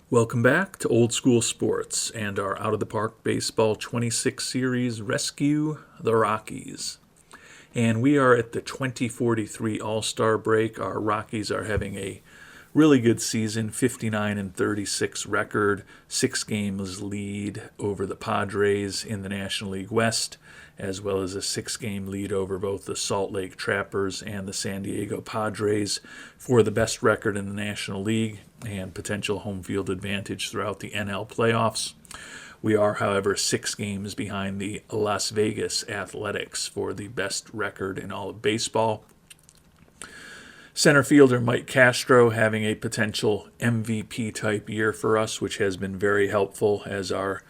Welcome back to Old School Sports and our Out of the Park Baseball 26 series Rescue the Rockies. And we are at the 2043 All-Star break. Our Rockies are having a really good season, 59-36 record, 6 games lead over the Padres in the National League West, as well as a 6-game lead over both the Salt Lake Trappers and the San Diego Padres for the best record in the National League and potential home field advantage throughout the NL playoffs. We are, however, 6 games behind the Las Vegas Athletics for the best record in all of baseball. Center fielder Mike Castro having a potential MVP-type year for us, which has been very helpful as our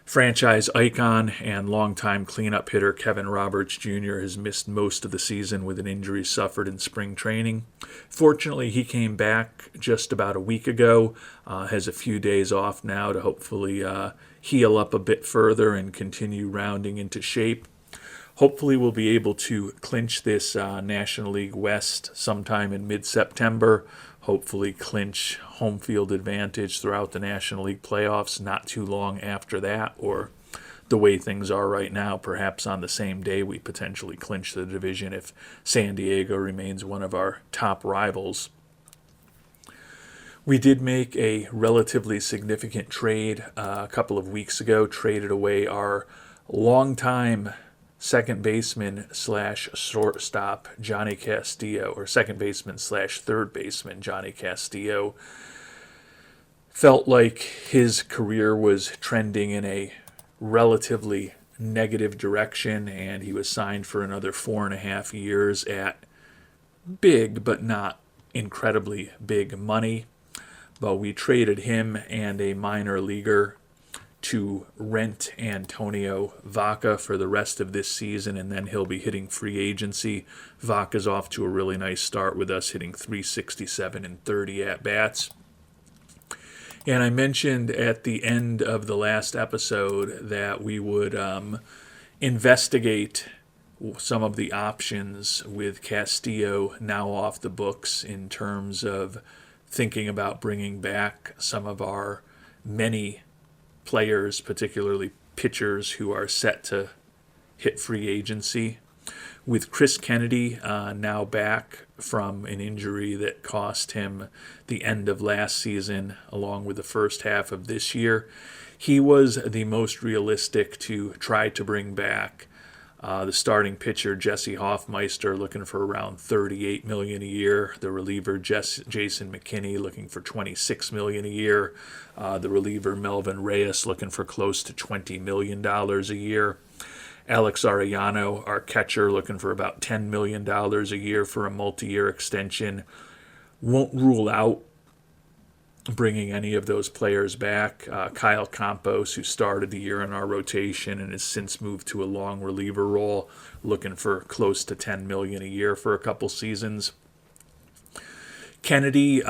franchise icon and longtime cleanup hitter Kevin Roberts Jr. has missed most of the season with an injury suffered in spring training. Fortunately, he came back just about a week ago, has a few days off now to hopefully heal up a bit further and continue rounding into shape. Hopefully we'll be able to clinch this National League West sometime in mid-September. Hopefully clinch home field advantage throughout the National League playoffs not too long after that, or the way things are right now, perhaps on the same day we potentially clinch the division if San Diego remains one of our top rivals. We did make a relatively significant trade a couple of weeks ago, traded away our longtime second baseman slash shortstop Johnny Castillo, or second baseman slash third baseman Johnny Castillo. Felt like his career was trending in a relatively negative direction, and he was signed for another 4.5 years at big but not incredibly big money. But we traded him and a minor leaguer to rent Antonio Vaca for the rest of this season, and then he'll be hitting free agency. Vaca's off to a really nice start with us, hitting .367 and 30 at-bats. And I mentioned at the end of the last episode that we would investigate some of the options with Castillo now off the books in terms of thinking about bringing back some of our many players, particularly pitchers, who are set to hit free agency. With Chris Kennedy now back from an injury that cost him the end of last season, along with the first half of this year, he was the most realistic to try to bring back. The starting pitcher, Jesse Hoffmeister, looking for around $38 million a year. The reliever, Jason McKinney, looking for $26 million a year. The reliever, Melvin Reyes, looking for close to $20 million a year. Alex Arellano, our catcher, looking for about $10 million a year for a multi-year extension. Won't rule out bringing any of those players back. Kyle Campos, who started the year in our rotation and has since moved to a long reliever role, looking for close to $10 million a year for a couple seasons. Kennedy,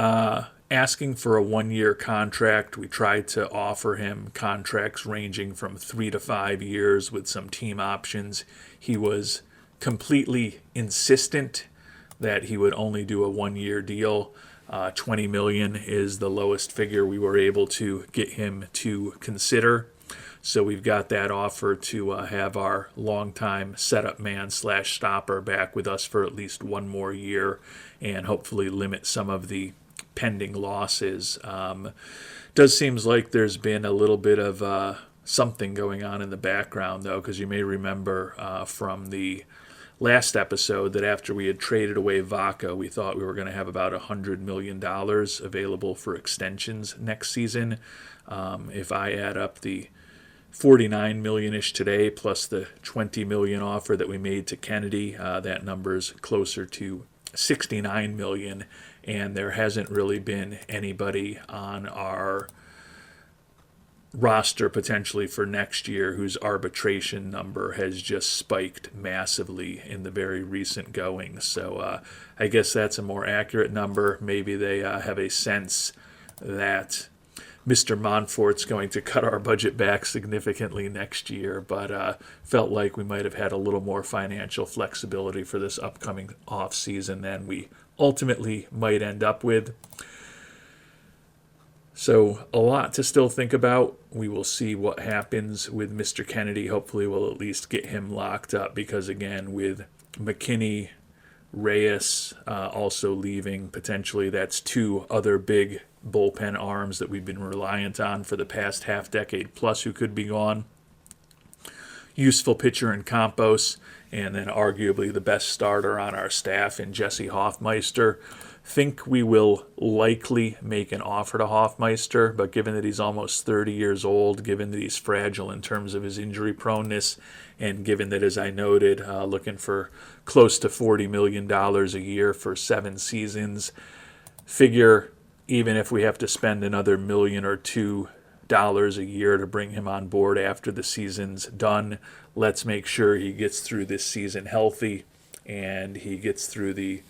asking for a 1-year contract. We tried to offer him contracts ranging from 3 to 5 years with some team options. He was completely insistent that he would only do a 1-year deal. $20 million is the lowest figure we were able to get him to consider. So we've got that offer to have our longtime setup man slash stopper back with us for at least 1 more year and hopefully limit some of the pending losses. Does seems like there's been a little bit of something going on in the background, though, because you may remember from the last episode that after we had traded away Vaca, we thought we were going to have about $100 million available for extensions next season. If I add up the $49 million-ish today plus the $20 million offer that we made to Kennedy, that number's closer to $69 million, and there hasn't really been anybody on our roster potentially for next year whose arbitration number has just spiked massively in the very recent going. So I guess that's a more accurate number. Maybe they have a sense that Mr. Monfort's going to cut our budget back significantly next year, but felt like we might have had a little more financial flexibility for this upcoming off season than we ultimately might end up with. So a lot to still think about. We will see what happens with Mr. Kennedy. Hopefully we'll at least get him locked up because, again, with McKinney, Reyes also leaving, potentially that's two other big bullpen arms that we've been reliant on for the past half decade plus who could be gone. Useful pitcher in Campos, and then arguably the best starter on our staff in Jesse Hoffmeister. Think we will likely make an offer to Hoffmeister, but given that he's almost 30 years old, given that he's fragile in terms of his injury proneness, and given that, as I noted, looking for close to $40 million a year for 7 seasons, figure even if we have to spend another $1 million or $2 a year to bring him on board after the season's done, let's make sure he gets through this season healthy and he gets through the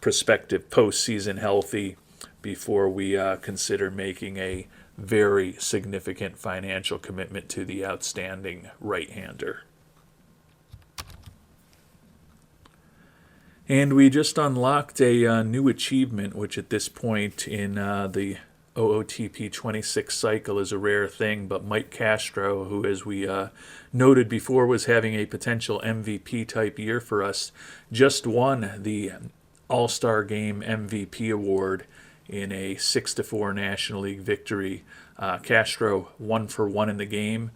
prospective postseason healthy before we consider making a very significant financial commitment to the outstanding right-hander. And we just unlocked a new achievement, which at this point in the OOTP 26 cycle is a rare thing, but Mike Castro, who, as we noted before, was having a potential MVP type year for us, just won the All-Star Game MVP award in a 6-4 National League victory. Castro 1 for 1 in the game,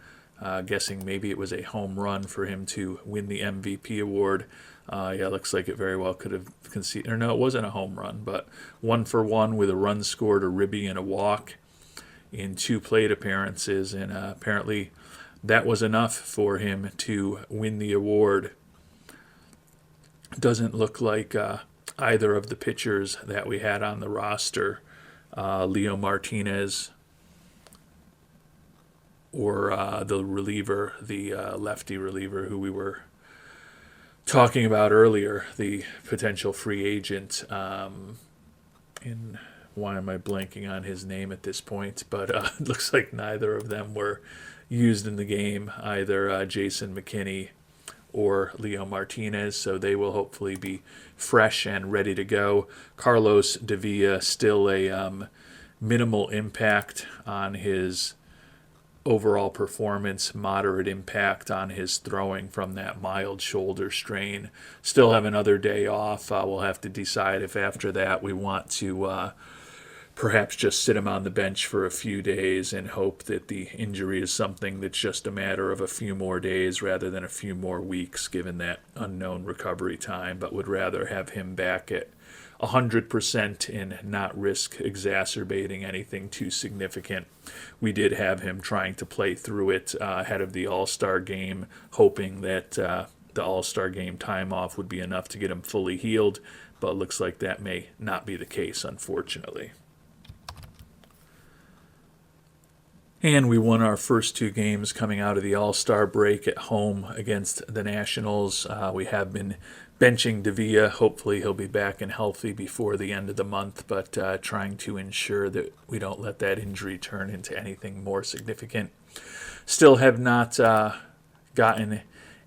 guessing maybe it was a home run for him to win the MVP award. Looks like it very well could have conceded. Or no, it wasn't a home run, but 1 for 1 with a run scored, a ribby, and a walk in 2 plate appearances. And apparently that was enough for him to win the award. Doesn't look like either of the pitchers that we had on the roster, Leo Martinez or the reliever, the lefty reliever who we were talking about earlier, the potential free agent. And why am I blanking on his name at this point? But it looks like neither of them were used in the game, either Jason McKinney or Leo Martinez, so they will hopefully be fresh and ready to go. Carlos Davila still a minimal impact on his overall performance, moderate impact on his throwing from that mild shoulder strain. Still have another day off. We'll have to decide if after that we want to perhaps just sit him on the bench for a few days and hope that the injury is something that's just a matter of a few more days rather than a few more weeks, given that unknown recovery time, but would rather have him back at 100% and not risk exacerbating anything too significant. We did have him trying to play through it ahead of the All-Star game, hoping that the All-Star game time off would be enough to get him fully healed, but it looks like that may not be the case, unfortunately. And we won our first 2 games coming out of the All-Star break at home against the Nationals. We have been benching Davila. Hopefully he'll be back and healthy before the end of the month, but trying to ensure that we don't let that injury turn into anything more significant. Still have not gotten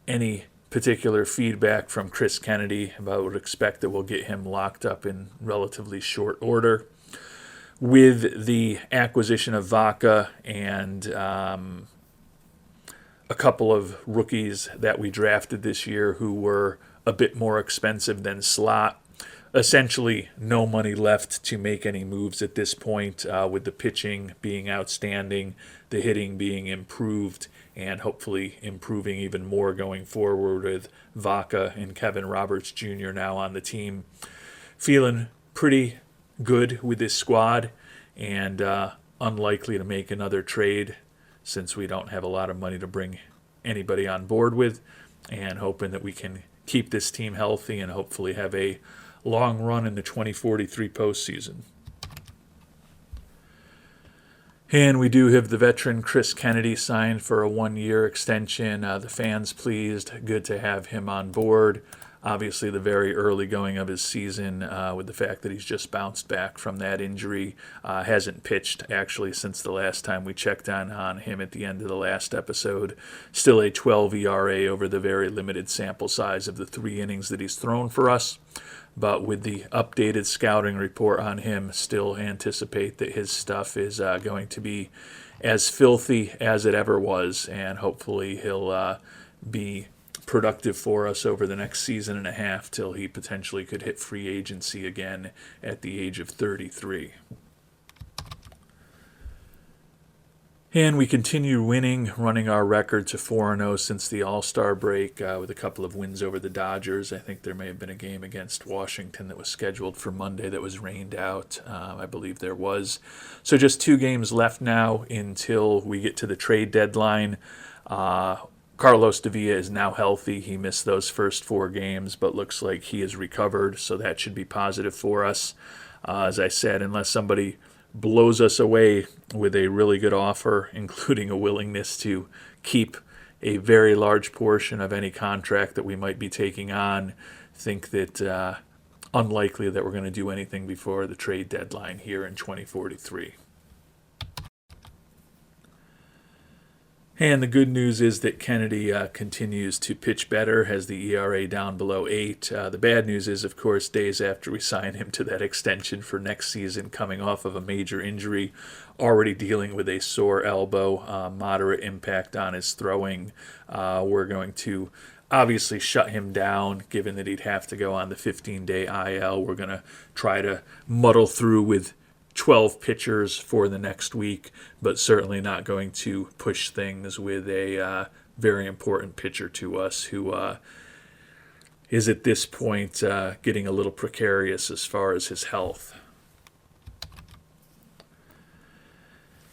any particular feedback from Chris Kennedy, but I would expect that we'll get him locked up in relatively short order. With the acquisition of Vaca and a couple of rookies that we drafted this year who were a bit more expensive than slot, essentially no money left to make any moves at this point, with the pitching being outstanding, the hitting being improved, and hopefully improving even more going forward with Vaca and Kevin Roberts Jr. now on the team. Feeling pretty good with this squad and unlikely to make another trade since we don't have a lot of money to bring anybody on board with, and hoping that we can keep this team healthy and hopefully have a long run in the 2043 postseason. And we do have the veteran Chris Kennedy signed for a 1-year extension. The fans pleased. Good to have him on board. Obviously, the very early going of his season, with the fact that he's just bounced back from that injury, hasn't pitched actually since the last time we checked on him at the end of the last episode. Still a 12 ERA over the very limited sample size of the 3 innings that he's thrown for us. but with the updated scouting report on him, still anticipate that his stuff is going to be as filthy as it ever was, and hopefully he'll be productive for us over the next season and a half till he potentially could hit free agency again at the age of 33. And we continue winning, running our record to 4-0 since the All-Star break with a couple of wins over the Dodgers. I think there may have been a game against Washington that was scheduled for Monday that was rained out. I believe there was. So just 2 games left now until we get to the trade deadline. Carlos Davila is now healthy. He missed those first 4 games, but looks like he is recovered, so that should be positive for us. As I said, unless somebody blows us away with a really good offer, including a willingness to keep a very large portion of any contract that we might be taking on, think that unlikely that we're going to do anything before the trade deadline here in 2043. And the good news is that Kennedy continues to pitch better, has the ERA down below 8. The bad news is, of course, days after we sign him to that extension for next season, coming off of a major injury, already dealing with a sore elbow, moderate impact on his throwing. We're going to obviously shut him down, given that he'd have to go on the 15-day IL. We're going to try to muddle through with 12 pitchers for the next week, but certainly not going to push things with a very important pitcher to us who is at this point getting a little precarious as far as his health.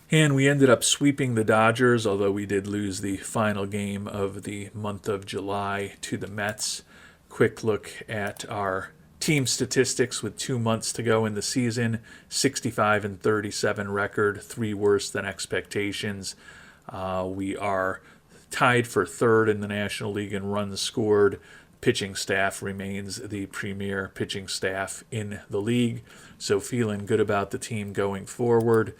And we ended up sweeping the Dodgers, although we did lose the final game of the month of July to the Mets. Quick look at our team statistics with 2 months to go in the season. 65-37 record, 3 worse than expectations. We are tied for 3rd in the National League in runs scored. Pitching staff remains the premier pitching staff in the league, so feeling good about the team going forward.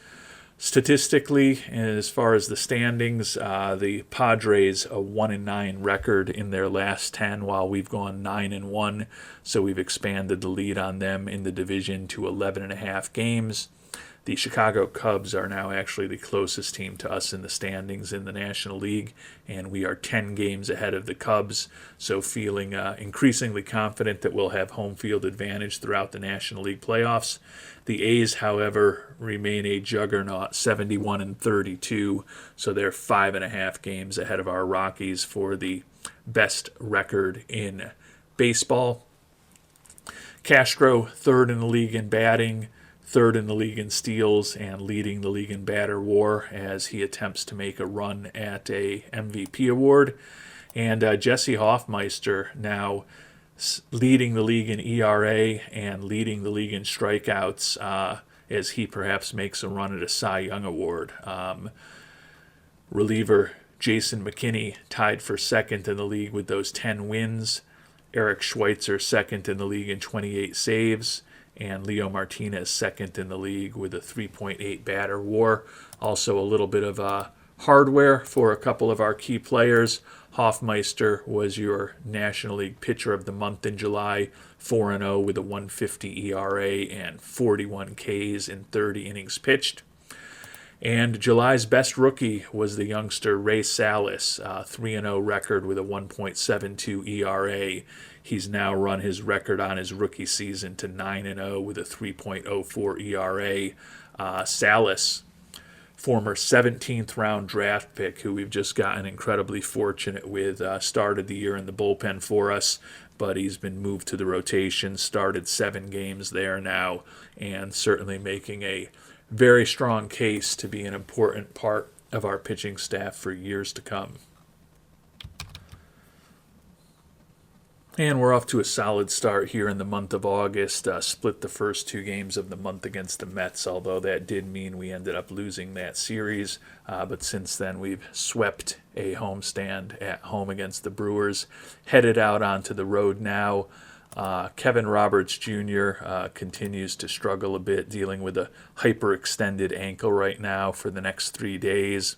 Statistically, as far as the standings, the Padres a 1-9 record in their last 10, while we've gone 9-1. So we've expanded the lead on them in the division to 11.5 games. The Chicago Cubs are now actually the closest team to us in the standings in the National League, and we are 10 games ahead of the Cubs, so feeling increasingly confident that we'll have home field advantage throughout the National League playoffs. The A's, however, remain a juggernaut, 71-32, so they're 5.5 games ahead of our Rockies for the best record in baseball. Castro, 3rd in the league in batting, 3rd in the league in steals, and leading the league in batter war as he attempts to make a run at a MVP award. And Jesse Hoffmeister now leading the league in ERA and leading the league in strikeouts as he perhaps makes a run at a Cy Young award. Reliever Jason McKinney tied for 2nd in the league with those 10 wins. Eric Schweitzer 2nd in the league in 28 saves. And Leo Martinez 2nd in the league with a 3.8 batter war. Also a little bit of hardware for a couple of our key players. Hoffmeister was your National League Pitcher of the Month in July, 4-0 with a 1.50 ERA and 41 Ks in 30 innings pitched. And July's best rookie was the youngster Ray Salas, 3-0 record with a 1.72 ERA. He's now run his record on his rookie season to 9-0 with a 3.04 ERA. Salas, former 17th round draft pick who we've just gotten incredibly fortunate with, started the year in the bullpen for us, but he's been moved to the rotation, started 7 games there now, and certainly making a very strong case to be an important part of our pitching staff for years to come. And we're off to a solid start here in the month of August. Split the first 2 games of the month against the Mets, although that did mean we ended up losing that series. But since then, we've swept a homestand at home against the Brewers. Headed out onto the road now. Kevin Roberts Jr. Continues to struggle a bit, dealing with a hyperextended ankle right now for the next 3 days.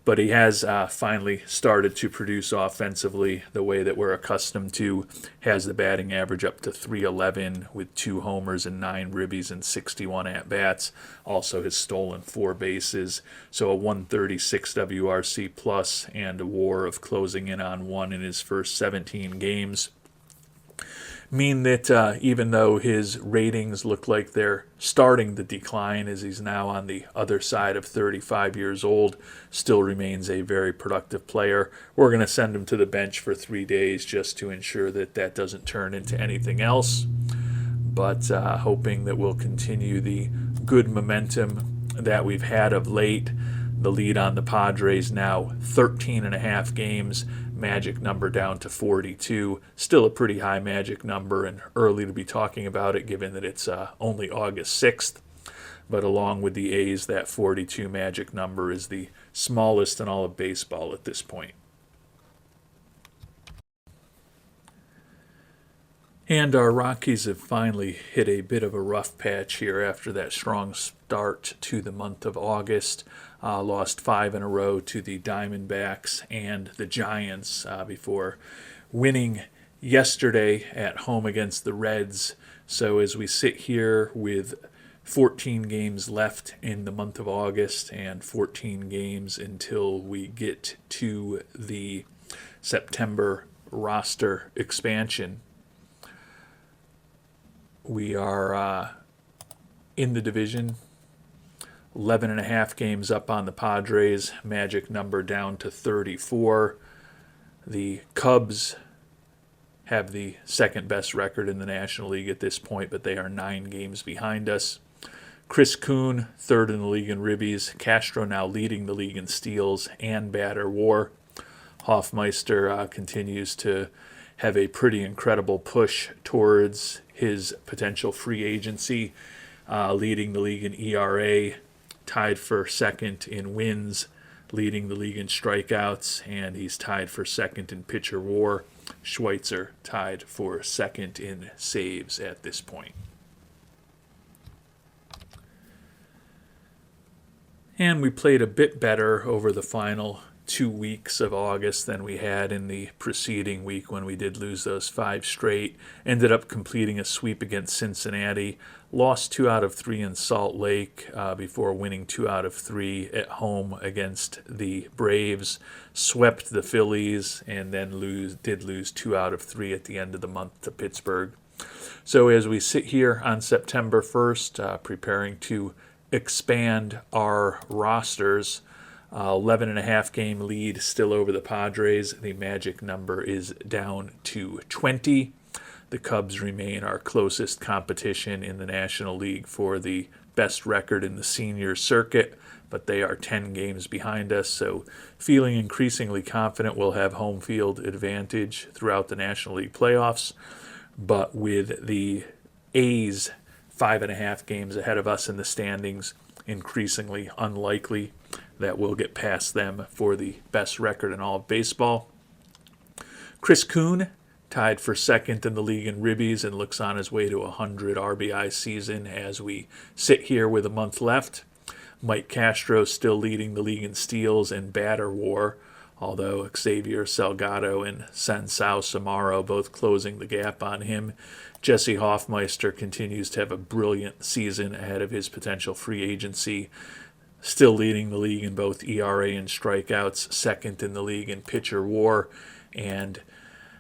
But he has finally started to produce offensively the way that we're accustomed to. Has the batting average up to 311 with 2 homers and 9 ribbies and 61 at-bats. Also has stolen 4 bases. So a 136 WRC plus and a WAR of closing in on 1 in his first 17 games. Mean that even though his ratings look like they're starting to decline as he's now on the other side of 35 years old, still remains a very productive player. We're going to send him to the bench for 3 days just to ensure that that doesn't turn into anything else. But hoping that we'll continue the good momentum that we've had of late. The lead on the Padres now 13 and a half games, magic number down to 42. Still a pretty high magic number and early to be talking about it given that it's only August 6th. But along with the A's, that 42 magic number is the smallest in all of baseball at this point. And our Rockies have finally hit a bit of a rough patch here after that strong start to the month of August. Lost 5 in a row to the Diamondbacks and the Giants before winning yesterday at home against the Reds. So as we sit here with 14 games left in the month of August and 14 games until we get to the September roster expansion, we are in the division, 11 and a half games up on the Padres, magic number down to 34. The Cubs have the second best record in the National League at this point, but they are 9 games behind us. Chris Kuhn, third in the league in ribbies. Castro now leading the league in steals and batter WAR. Hoffmeister continues to have a pretty incredible push towards his potential free agency, leading the league in ERA, tied for second in wins, leading the league in strikeouts, and he's tied for second in pitcher WAR. Schweitzer tied for second in saves at this point. And we played a bit better over the final 2 weeks of August than we had in the preceding week when we did lose those 5 straight. Ended up completing a sweep against Cincinnati. Lost 2 out of 3 in Salt Lake before winning 2 out of 3 at home against the Braves. Swept the Phillies and then did lose 2 out of 3 at the end of the month to Pittsburgh. So as we sit here on September 1st, preparing to expand our rosters, 11 and a half game lead still over the Padres. The magic number is down to 20. The Cubs remain our closest competition in the National League for the best record in the senior circuit, but they are 10 games behind us, so feeling increasingly confident we'll have home field advantage throughout the National League playoffs. But with the A's 5.5 games ahead of us in the standings, increasingly unlikely that we'll get past them for the best record in all of baseball. Chris Kuhn tied for second in the league in ribbies and looks on his way to a 100 RBI season as we sit here with a month left. Mike Castro still leading the league in steals and batter WAR, although Xavier Salgado and Sansao Samaro both closing the gap on him. Jesse Hoffmeister continues to have a brilliant season ahead of his potential free agency, still leading the league in both ERA and strikeouts, second in the league in pitcher WAR, and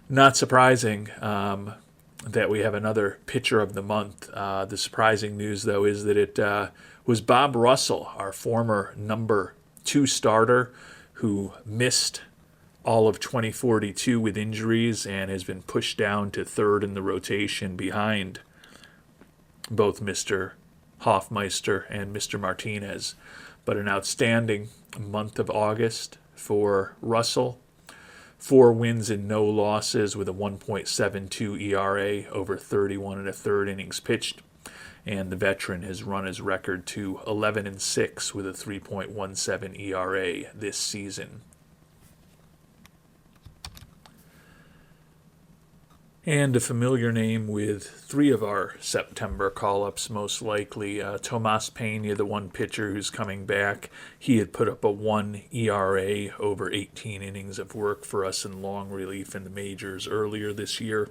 not surprising that we have another pitcher of the month. The surprising news, though, is that it was Bob Russell, our former number 2 starter, who missed all of 2042 with injuries and has been pushed down to third in the rotation behind both Mr. Hoffmeister and Mr. Martinez. But an outstanding month of August for Russell. 4 wins and no losses with a 1.72 ERA over 31 1/3 innings pitched. And the veteran has run his record to 11-6 with a 3.17 ERA this season. And a familiar name with three of our September call-ups, most likely. Tomas Pena, the one pitcher who's coming back. He had put up a 1 ERA over 18 innings of work for us in long relief in the majors earlier this year.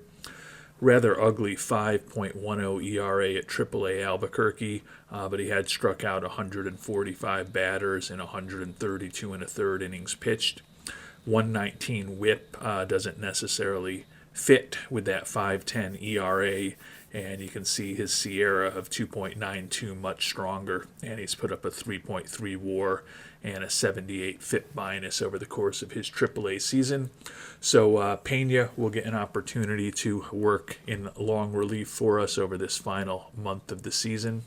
Rather ugly 5.10 ERA at AAA Albuquerque, but he had struck out 145 batters in 132 and a third innings pitched. 119 whip doesn't necessarily fit with that 5.10 ERA, and you can see his Sierra of 2.92 much stronger, and he's put up a 3.3 WAR and a 78 FIP minus over the course of his AAA season. So Pena will get an opportunity to work in long relief for us over this final month of the season.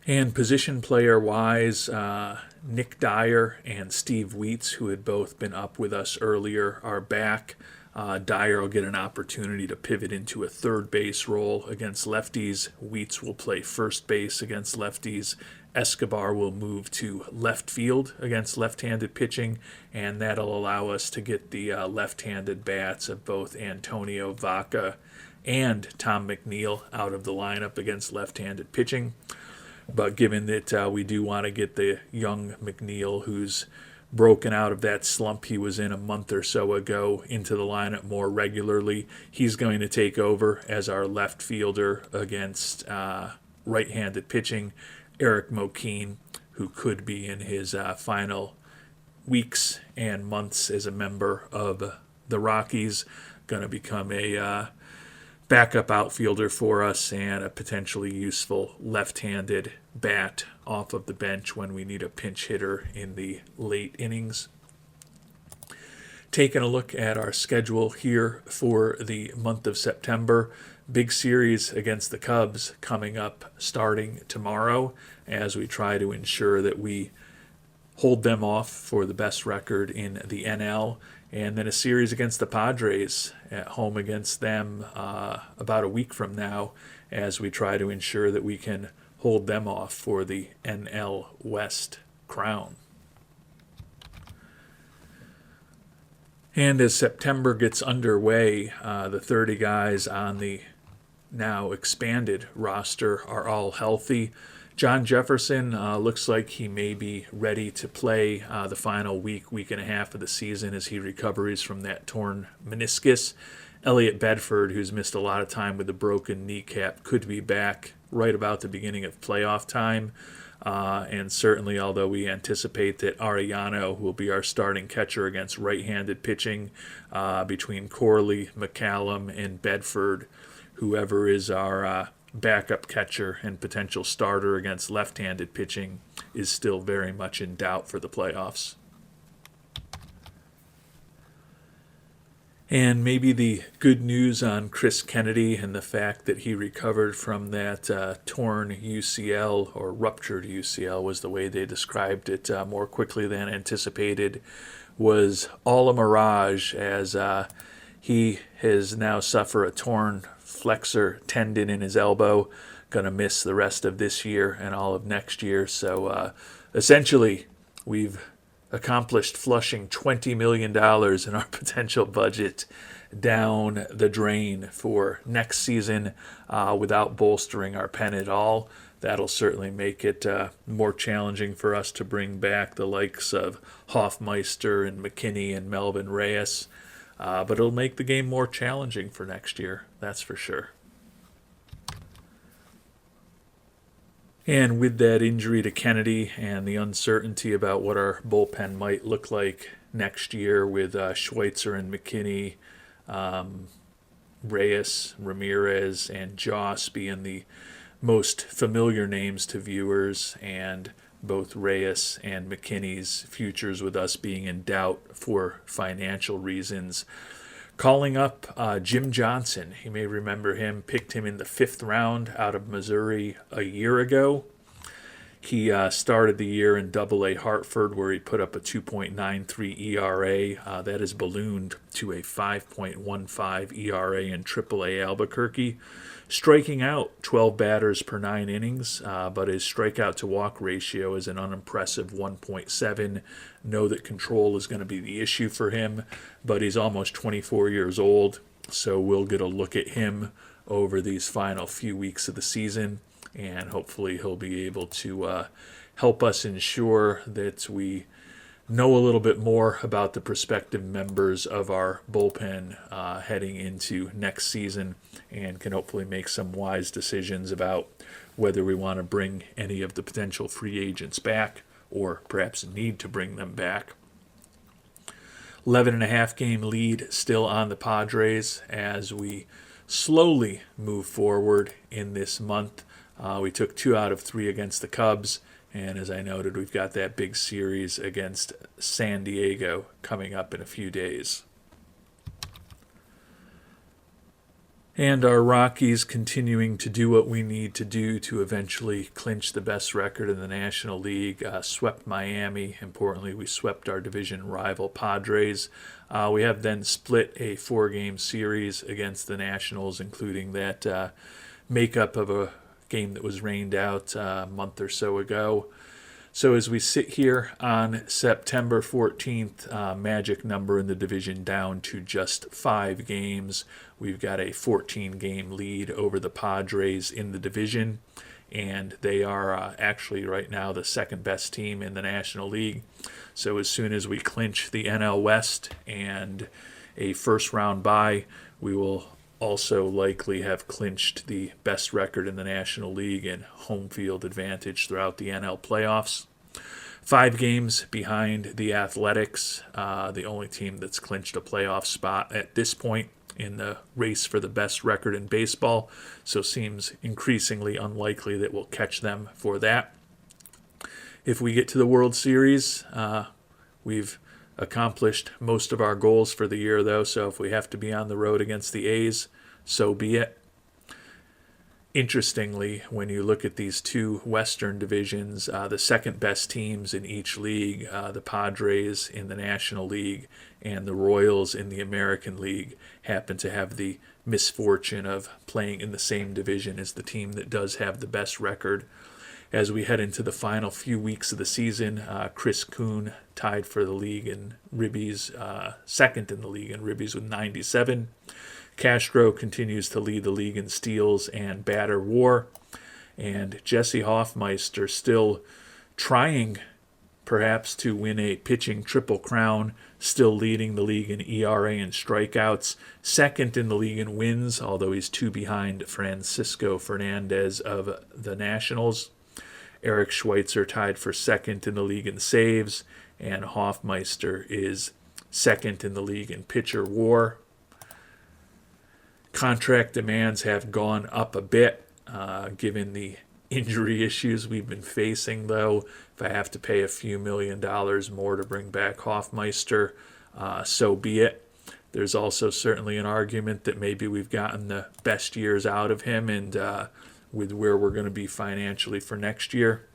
And position player-wise, Nick Dyer and Steve Wheats, who had both been up with us earlier, are back. Dyer will get an opportunity to pivot into a third base role against lefties. Wheats will play first base against lefties. Escobar will move to left field against left-handed pitching, and that'll allow us to get the left-handed bats of both Antonio Vaca and Tom McNeil out of the lineup against left-handed pitching. But given that we do want to get the young McNeil, who's broken out of that slump he was in a month or so ago, into the lineup more regularly, he's going to take over as our left fielder against right-handed pitching. Eric Mokeen, who could be in his final weeks and months as a member of the Rockies, going to become a backup outfielder for us and a potentially useful left-handed bat off of the bench when we need a pinch hitter in the late innings. Taking a look at our schedule here for the month of September, big series against the Cubs coming up starting tomorrow as we try to ensure that we hold them off for the best record in the NL. And then a series against the Padres at home against them about a week from now as we try to ensure that we can hold them off for the NL West crown. And as September gets underway, the 30 guys on the now expanded roster are all healthy. John Jefferson looks like he may be ready to play the final week and a half of the season as he recovers from that torn meniscus. Elliott Bedford, who's missed a lot of time with a broken kneecap, could be back right about the beginning of playoff time. And certainly, although we anticipate that Arellano will be our starting catcher against right-handed pitching between Corley, McCallum, and Bedford, whoever is our backup catcher and potential starter against left-handed pitching is still very much in doubt for the playoffs. And maybe the good news on Chris Kennedy and the fact that he recovered from that torn UCL, or ruptured UCL was the way they described it, more quickly than anticipated, was all a mirage, as he has now suffered a torn flexor tendon in his elbow, going to miss the rest of this year and all of next year. So essentially, we've accomplished flushing $20 million in our potential budget down the drain for next season without bolstering our pen at all. That'll certainly make it more challenging for us to bring back the likes of Hoffmeister and McKinney and Melvin Reyes. But it'll make the game more challenging for next year, that's for sure. And with that injury to Kennedy and the uncertainty about what our bullpen might look like next year with Schweitzer and McKinney, Reyes, Ramirez, and Joss being the most familiar names to viewers, and both Reyes and McKinney's futures with us being in doubt for financial reasons. Calling up Jim Johnson. You may remember him, picked him in the 5th round out of Missouri a year ago. He started the year in Double-A Hartford, where he put up a 2.93 ERA. That has ballooned to a 5.15 ERA in Triple-A Albuquerque, striking out 12 batters per 9 innings, but his strikeout-to-walk ratio is an unimpressive 1.7. Know that control is going to be the issue for him, but he's almost 24 years old, so we'll get a look at him over these final few weeks of the season, and hopefully he'll be able to help us ensure that we know a little bit more about the prospective members of our bullpen heading into next season, and can hopefully make some wise decisions about whether we want to bring any of the potential free agents back or perhaps need to bring them back. 11.5 game lead still on the Padres as we slowly move forward in this month. We took 2 out of 3 against the Cubs, and as I noted, we've got that big series against San Diego coming up in a few days. And our Rockies continuing to do what we need to do to eventually clinch the best record in the National League. Swept Miami. Importantly, we swept our division rival Padres. We have then split a 4-game series against the Nationals, including that makeup of a game that was rained out a month or so ago. So as we sit here on September 14th, magic number in the division down to just 5 games. We've got a 14-game lead over the Padres in the division, and they are actually right now the second best team in the National League. So as soon as we clinch the NL West and a first-round bye, we will also likely have clinched the best record in the National League and home field advantage throughout the NL playoffs. 5 games behind the Athletics, the only team that's clinched a playoff spot at this point in the race for the best record in baseball, so seems increasingly unlikely that we'll catch them for that. If we get to the World Series, we've accomplished most of our goals for the year, though, so if we have to be on the road against the A's, so be it. Interestingly, when you look at these 2 Western divisions, the second best teams in each league, the Padres in the National League and the Royals in the American League, happen to have the misfortune of playing in the same division as the team that does have the best record. As we head into the final few weeks of the season, Chris Kuhn tied for the league in ribbies, second in the league in ribbies with 97. Castro continues to lead the league in steals and batter war. And Jesse Hoffmeister still trying perhaps to win a pitching triple crown, still leading the league in ERA and strikeouts, second in the league in wins, although he's 2 behind Francisco Fernandez of the Nationals. Eric Schweitzer tied for second in the league in saves, and Hoffmeister is second in the league in pitcher war. Contract demands have gone up a bit, given the injury issues we've been facing, though. If I have to pay a few $1 million more to bring back Hoffmeister, so be it. There's also certainly an argument that maybe we've gotten the best years out of him, and with where we're going to be financially for next year,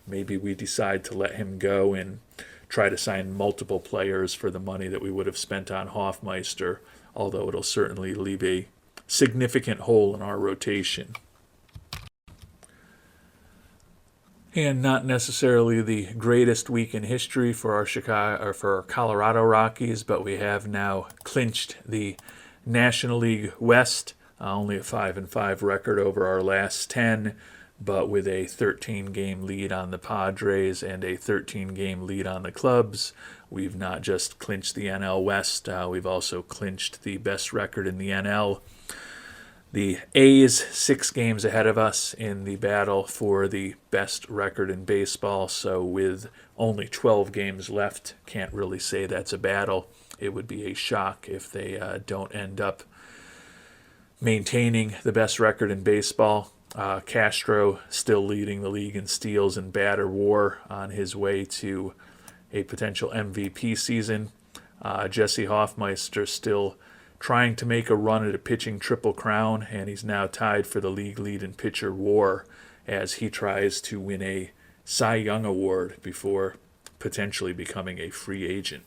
maybe we decide to let him go and try to sign multiple players for the money that we would have spent on Hoffmeister, although it'll certainly leave a significant hole in our rotation. And not necessarily the greatest week in history for our Colorado Rockies, but we have now clinched the National League West. Only a 5-5 record over our last 10, but with a 13-game lead on the Padres and a 13-game lead on the Cubs. We've not just clinched the NL West, we've also clinched the best record in the NL. The A's 6 games ahead of us in the battle for the best record in baseball, so with only 12 games left, can't really say that's a battle. It would be a shock if they don't end up maintaining the best record in baseball. Castro still leading the league in steals and batter war on his way to a potential MVP season. Jesse Hoffmeister still trying to make a run at a pitching triple crown, and he's now tied for the league lead in pitcher war as he tries to win a Cy Young Award before potentially becoming a free agent.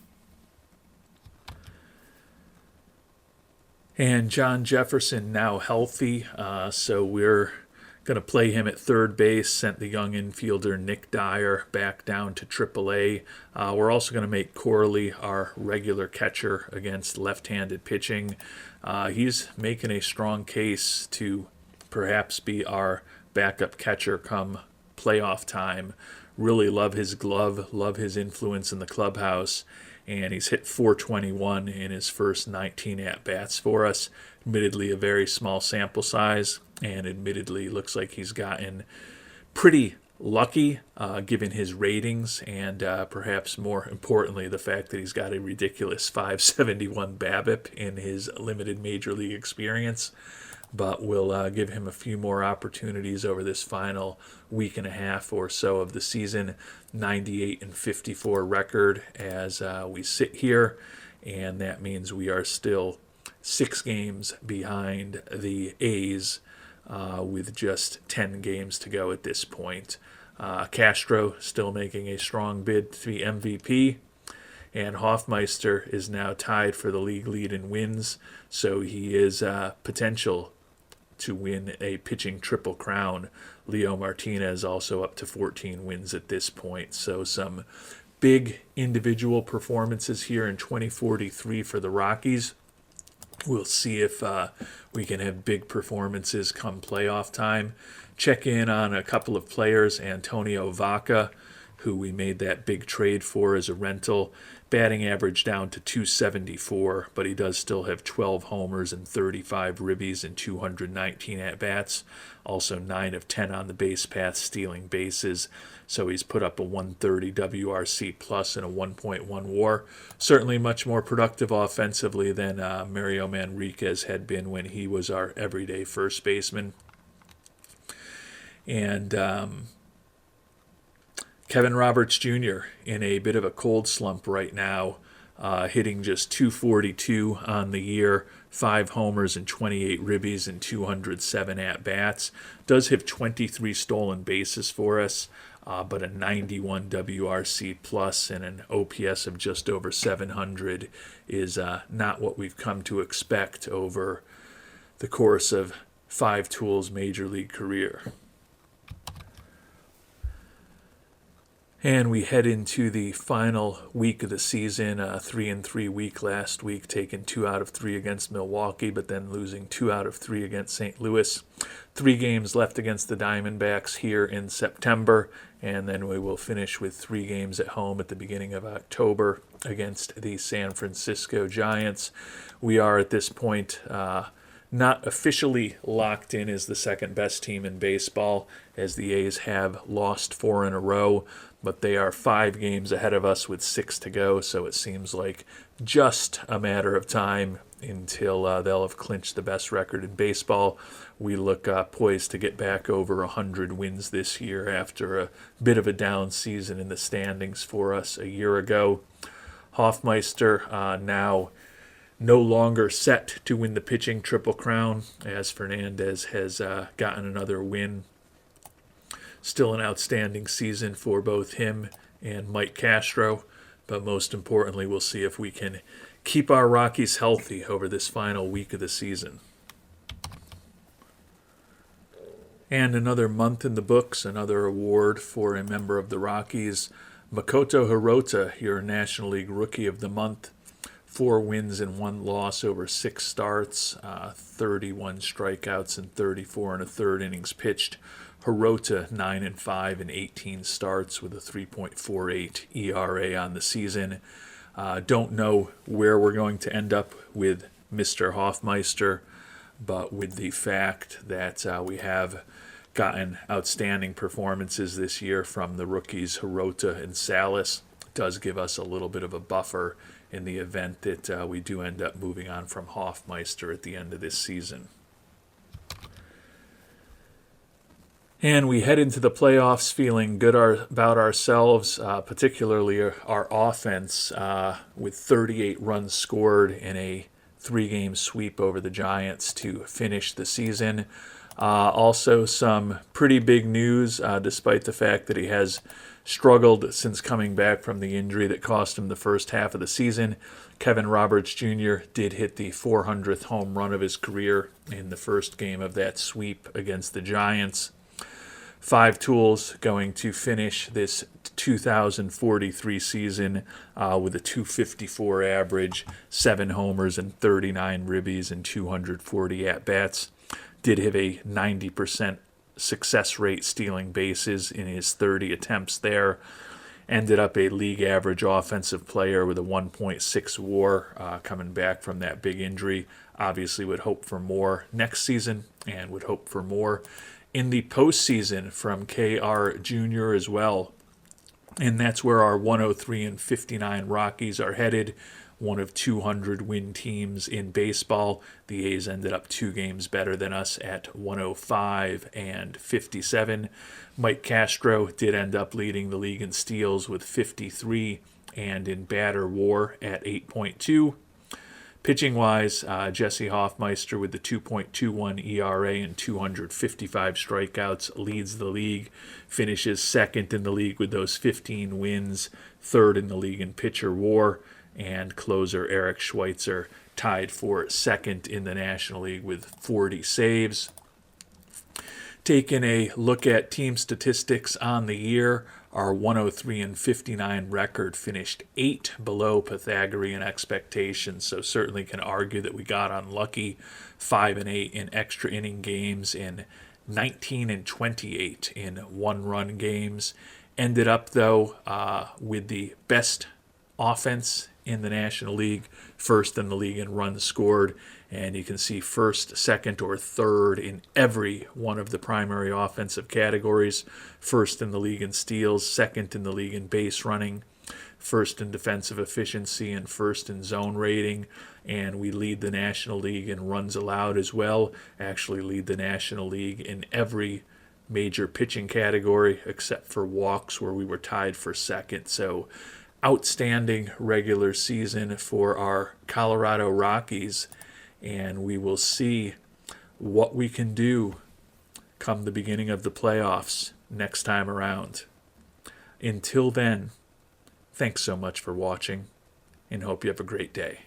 And John Jefferson now healthy, so we're going to play him at third base, sent the young infielder Nick Dyer back down to AAA. We're also going to make Corley our regular catcher against left-handed pitching. He's making a strong case to perhaps be our backup catcher come playoff time. Really love his glove, love his influence in the clubhouse, and he's hit .421 in his first 19 at-bats for us. Admittedly, a very small sample size, and admittedly looks like he's gotten pretty lucky given his ratings, and perhaps more importantly, the fact that he's got a ridiculous .571 BABIP in his limited major league experience. But we'll give him a few more opportunities over this final week and a half or so of the season. 98-54 record as we sit here, and that means we are still 6 games behind the A's with just 10 games to go at this point. Castro still making a strong bid to be MVP, and Hoffmeister is now tied for the league lead in wins, so he is potential to win a pitching triple crown. Leo Martinez also up to 14 wins at this point. So some big individual performances here in 2043 for the Rockies. We'll see if we can have big performances come playoff time. Check in on a couple of players. Antonio Vaca, who we made that big trade for as a rental. Batting average down to .274, but he does still have 12 homers and 35 ribbies and 219 at-bats. Also 9 of 10 on the base path, stealing bases. So he's put up a 130 WRC plus and a 1.1 WAR. Certainly much more productive offensively than Mario Manriquez had been when he was our everyday first baseman. And Kevin Roberts Jr. in a bit of a cold slump right now, hitting just .242 on the year, 5 homers and 28 ribbies and 207 at-bats. Does have 23 stolen bases for us, but a 91 WRC plus and an OPS of just over 700 is not what we've come to expect over the course of 5 Tools' major league career. And we head into the final week of the season, a 3-3 week last week, taking 2 out of 3 against Milwaukee, but then losing 2 out of 3 against St. Louis. 3 games left against the Diamondbacks here in September, and then we will finish with 3 games at home at the beginning of October against the San Francisco Giants. We are at this point not officially locked in as the second best team in baseball, as the A's have lost 4 in a row, but they are 5 games ahead of us with 6 to go, so it seems like just a matter of time until they'll have clinched the best record in baseball. We look poised to get back over 100 wins this year after a bit of a down season in the standings for us a year ago. Hoffmeister now no longer set to win the pitching Triple Crown, as Fernandez has gotten another win. Still an outstanding season for both him and Mike Castro, but most importantly, we'll see if we can keep our Rockies healthy over this final week of the season. And another month in the books, another award for a member of the Rockies. Makoto Hirota, your National League Rookie of the Month. 4 wins and 1 loss over 6 starts, 31 strikeouts and 34 1/3 innings pitched. Hirota 9-5 in 18 starts with a 3.48 ERA on the season. Don't know where we're going to end up with Mr. Hoffmeister, but with the fact that we have gotten outstanding performances this year from the rookies Hirota and Salas, does give us a little bit of a buffer in the event that we do end up moving on from Hoffmeister at the end of this season. And we head into the playoffs feeling good about ourselves, particularly our offense, with 38 runs scored in a 3-game sweep over the Giants to finish the season. Also, some pretty big news, despite the fact that he has struggled since coming back from the injury that cost him the first half of the season. Kevin Roberts Jr. did hit the 400th home run of his career in the first game of that sweep against the Giants. 5 tools going to finish this 2043 season with a 254 average, 7 homers and 39 ribbies and 240 at-bats. Did have a 90% success rate stealing bases in his 30 attempts there. Ended up a league average offensive player with a 1.6 WAR coming back from that big injury. Obviously would hope for more next season and would hope for more in the postseason from KR Jr. as well. And that's where our 103-59 Rockies are headed. One of 200 win teams in baseball. The A's ended up 2 games better than us at 105-57. Mike Castro did end up leading the league in steals with 53 and in batter WAR at 8.2. Pitching-wise, Jesse Hoffmeister with the 2.21 ERA and 255 strikeouts leads the league, finishes second in the league with those 15 wins, third in the league in pitcher WAR, and closer Eric Schweitzer tied for second in the National League with 40 saves. Taking a look at team statistics on the year, our 103-59 record finished 8 below Pythagorean expectations, so certainly can argue that we got unlucky. 5-8 in extra inning games and 19-28 in one-run games. Ended up, though, with the best offense in the National League, first in the league in runs scored, and you can see first, second, or third in every one of the primary offensive categories. First in the league in steals, second in the league in base running, first in defensive efficiency, and first in zone rating. And we lead the National League in runs allowed as well, actually lead the National League in every major pitching category except for walks, where we were tied for second. So outstanding regular season for our Colorado Rockies, and we will see what we can do come the beginning of the playoffs next time around. Until then, thanks so much for watching, and hope you have a great day.